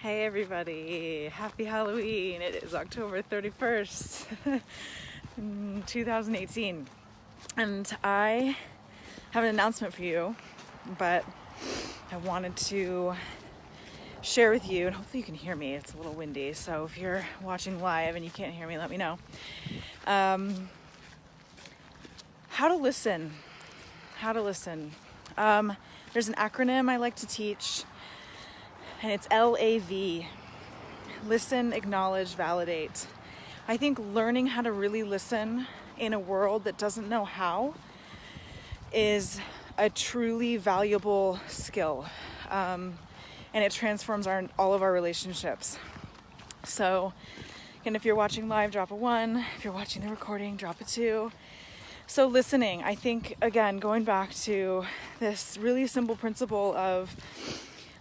Hey everybody, happy Halloween. It is October 31st, 2018. And I have an announcement for you, but I wanted to share with you, and hopefully you can hear me. It's a little windy, so if you're watching live and you can't hear me, let me know. How to listen. There's an acronym I like to teach, and it's LAV. Listen, acknowledge, validate. I think learning how to really listen in a world that doesn't know how is a truly valuable skill. And it transforms all of our relationships. So, and if you're watching live, drop a 1. If you're watching the recording, drop a 2. So listening, I think, again, going back to this really simple principle of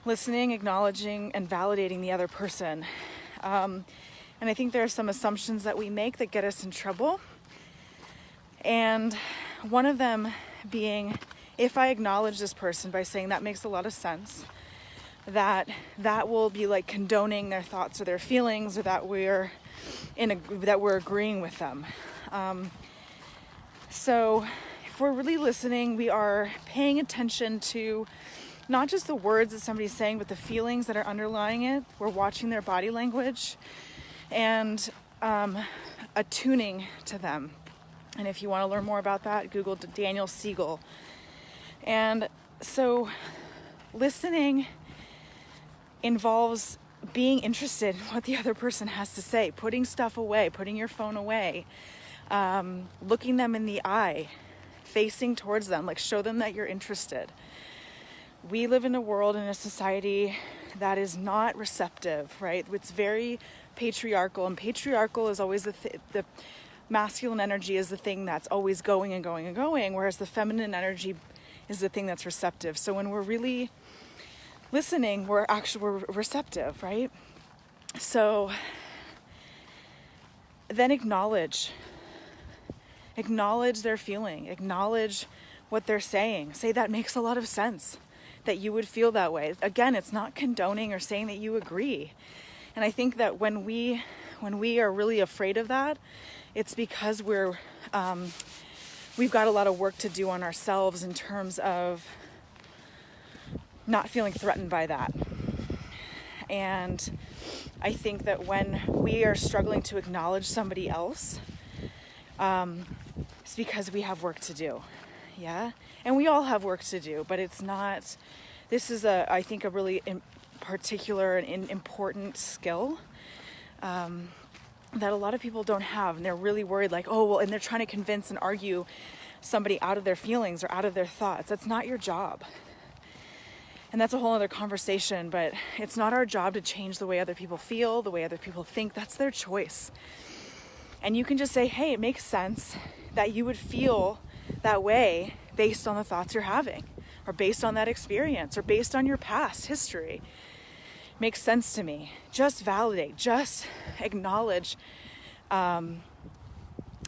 listening, acknowledging, and validating the other person. And I think there are some assumptions that we make that get us in trouble. And one of them being, if I acknowledge this person by saying that makes a lot of sense, that will be like condoning their thoughts or their feelings, or that we're agreeing with them. So if we're really listening, we are paying attention to not just the words that somebody's saying, but the feelings that are underlying it. We're watching their body language and attuning to them. And if you want to learn more about that, Google Daniel Siegel. And so listening involves being interested in what the other person has to say, putting stuff away, putting your phone away, looking them in the eye, facing towards them, like show them that you're interested. We live in a world, in a society that is not receptive, right? It's very patriarchal, and patriarchal is always the masculine energy is the thing that's always going and going and going, whereas the feminine energy is the thing that's receptive. So when we're really listening, we're receptive, right? So then acknowledge their feeling, acknowledge what they're saying. Say that makes a lot of sense, that you would feel that way. Again, it's not condoning or saying that you agree. And I think that when we are really afraid of that, it's because we've got a lot of work to do on ourselves in terms of not feeling threatened by that. And I think that when we are struggling to acknowledge somebody else, it's because we have work to do. Yeah. And we all have work to do, but it's not, this is I think a really particular and important skill, that a lot of people don't have. And they're really worried, like, oh, well, and they're trying to convince and argue somebody out of their feelings or out of their thoughts. That's not your job. And that's a whole other conversation, but it's not our job to change the way other people feel, the way other people think. That's their choice. And you can just say, hey, it makes sense that you would feel that way based on the thoughts you're having, or based on that experience, or based on your past history. Makes sense to me. Just validate, just acknowledge. And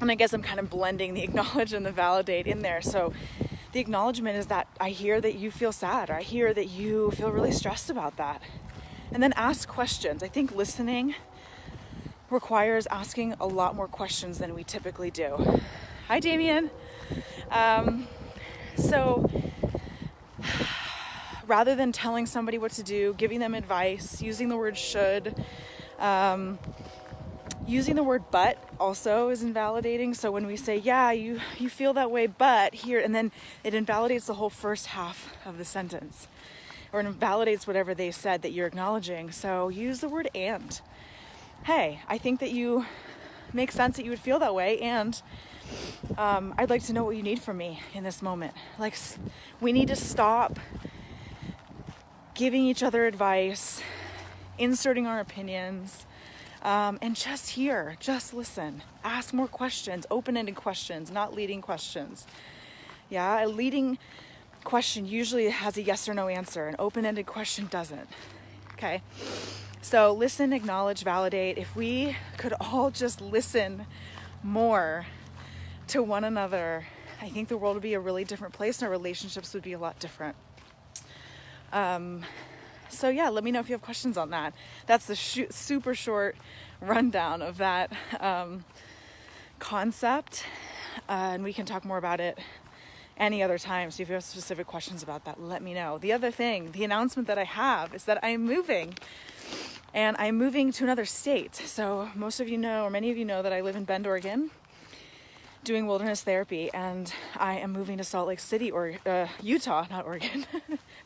I guess I'm kind of blending the acknowledge and the validate in there. So the acknowledgement is that I hear that you feel sad, or I hear that you feel really stressed about that. And then ask questions. I think listening requires asking a lot more questions than we typically do. Hi, Damien. So rather than telling somebody what to do, giving them advice, using the word should, using the word but also is invalidating. So when we say, yeah, you feel that way, but here, and then it invalidates the whole first half of the sentence, or it invalidates whatever they said that you're acknowledging. So use the word and. Hey, I think that you make sense that you would feel that way, and I'd like to know what you need from me in this moment. Like, we need to stop giving each other advice, inserting our opinions, and just hear, just listen. Ask more questions, open-ended questions, not leading questions. Yeah, a leading question usually has a yes or no answer. An open-ended question doesn't. Okay? So listen, acknowledge, validate. If we could all just listen more to one another, I think the world would be a really different place, and our relationships would be a lot different. So yeah, let me know if you have questions on that. That's the super short rundown of that concept, and we can talk more about it any other time. So if you have specific questions about that, let me know. The other thing, the announcement that I have is that I'm moving, and I'm moving to another state. So most of you know, or many of you know, that I live in Bend, Oregon, doing wilderness therapy, and I am moving to Salt Lake City, or Utah, not Oregon.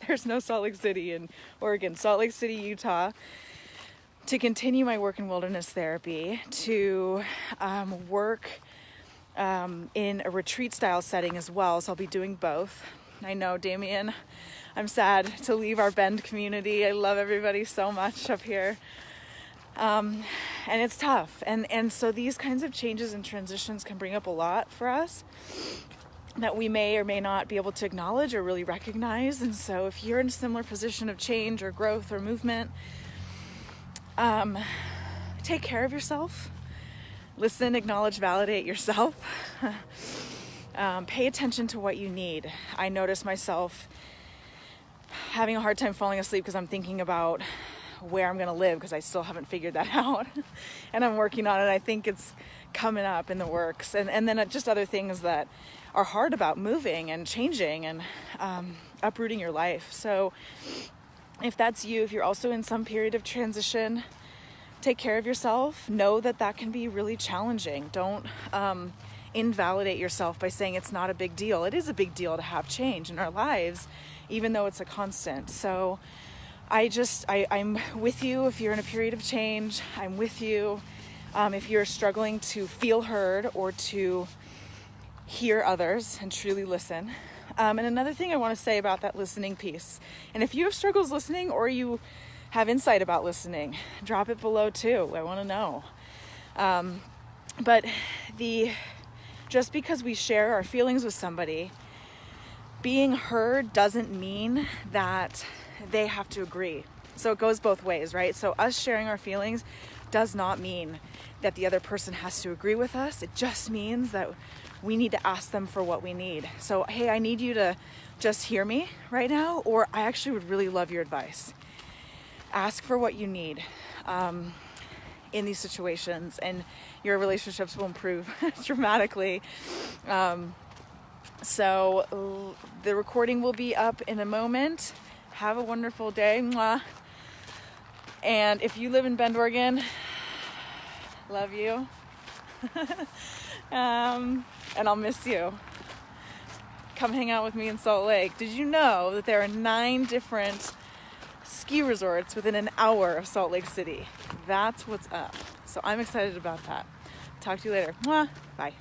There's no Salt Lake City in Oregon. Salt Lake City, Utah, to continue my work in wilderness therapy, to work in a retreat style setting as well. So I'll be doing both. I know, Damien, I'm sad to leave our Bend community. I love everybody so much up here. And it's tough. And so these kinds of changes and transitions can bring up a lot for us that we may or may not be able to acknowledge or really recognize. And so if you're in a similar position of change or growth or movement, take care of yourself. Listen, acknowledge, validate yourself. Pay attention to what you need. I notice myself having a hard time falling asleep because I'm thinking about where I'm going to live, because I still haven't figured that out. And I'm working on it. I think it's coming up in the works. And then just other things that are hard about moving and changing and uprooting your life. So if that's you, if you're also in some period of transition, take care of yourself. Know that that can be really challenging. Don't invalidate yourself by saying it's not a big deal. It is a big deal to have change in our lives, even though it's a constant. So I'm with you if you're in a period of change. I'm with you if you're struggling to feel heard or to hear others and truly listen. And another thing I want to say about that listening piece, and if you have struggles listening or you have insight about listening, drop it below too. I want to know. But just because we share our feelings with somebody, being heard doesn't mean that they have to agree. So it goes both ways, right? So us sharing our feelings does not mean that the other person has to agree with us. It just means that we need to ask them for what we need. So, hey, I need you to just hear me right now, or I actually would really love your advice. Ask for what you need in these situations, and your relationships will improve dramatically. So the recording will be up in a moment. Have a wonderful day. Mwah. And if you live in Bend, Oregon, love you. And I'll miss you. Come hang out with me in Salt Lake. Did you know that there are 9 different ski resorts within an hour of Salt Lake City? That's what's up. So I'm excited about that. Talk to you later. Mwah. Bye.